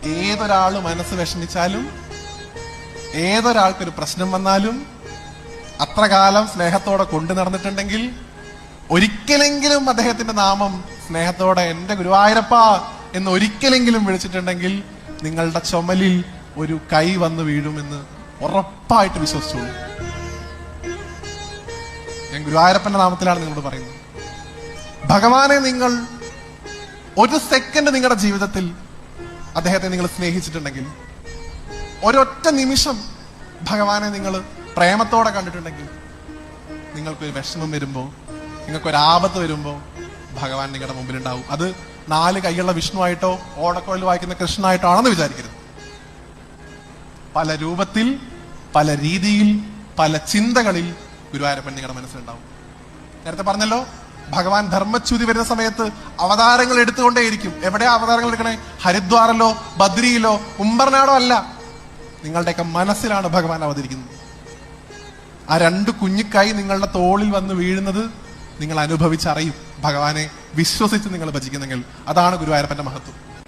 ഏതൊരാൾ മനസ്സ് വിഷമിച്ചാലും, ഏതൊരാൾക്കൊരു പ്രശ്നം വന്നാലും, അത്ര കാലം സ്നേഹത്തോടെ കൊണ്ടു നടന്നിട്ടുണ്ടെങ്കിൽ, ഒരിക്കലെങ്കിലും അദ്ദേഹത്തിന്റെ നാമം സ്നേഹത്തോടെ എന്റെ ഗുരുവായൂരപ്പ എന്ന് ഒരിക്കലെങ്കിലും വിളിച്ചിട്ടുണ്ടെങ്കിൽ നിങ്ങളുടെ ചുമലിൽ ഒരു കൈ വന്ന് വീഴുമെന്ന് ഉറപ്പായിട്ട് വിശ്വസിച്ചോളൂ. ഞാൻ ഗുരുവായൂരപ്പന്റെ നാമത്തിലാണ് നിങ്ങളോട് പറയുന്നത്. ഭഗവാനെ നിങ്ങൾ ഒരു സെക്കൻഡ് നിങ്ങളുടെ ജീവിതത്തിൽ അദ്ദേഹത്തെ നിങ്ങൾ സ്നേഹിച്ചിട്ടുണ്ടെങ്കിൽ, ഒരൊറ്റ നിമിഷം ഭഗവാനെ നിങ്ങൾ പ്രേമത്തോടെ കണ്ടിട്ടുണ്ടെങ്കിൽ, നിങ്ങൾക്കൊരു വിഷമം വരുമ്പോ, നിങ്ങൾക്കൊരാപത്ത് വരുമ്പോ ഭഗവാൻ നിങ്ങളുടെ മുമ്പിലുണ്ടാവും. അത് 4 കൈയുള്ള വിഷ്ണുവായിട്ടോ ഓടക്കോയിൽ വായിക്കുന്ന കൃഷ്ണനായിട്ടോ ആണെന്ന് വിചാരിക്കരുത്. പല രൂപത്തിൽ, പല രീതിയിൽ, പല ചിന്തകളിൽ ഗുരുവായൂരപ്പൻ നിങ്ങളുടെ മനസ്സിലുണ്ടാവും. നേരത്തെ പറഞ്ഞല്ലോ, ഭഗവാൻ ധർമ്മച്യുതി വരുന്ന സമയത്ത് അവതാരങ്ങൾ എടുത്തുകൊണ്ടേയിരിക്കും. എവിടെയാ അവതാരങ്ങൾ എടുക്കണേ? ഹരിദ്വാറിലോ ബദ്രിയിലോ ഉംബർനാടോ അല്ല, നിങ്ങളുടെയൊക്കെ മനസ്സിലാണ് ഭഗവാൻ അവതരിക്കുന്നത്. ആ 2 കുഞ്ഞിക്കൈ നിങ്ങളുടെ തോളിൽ വന്ന് വീഴുന്നത് നിങ്ങൾ അനുഭവിച്ചറിയും. ഭഗവാനെ വിശ്വസിച്ച് നിങ്ങൾ ഭജിക്കുന്നെങ്കിൽ അതാണ് ഗുരുവായൂരപ്പന്റെ മഹത്വം.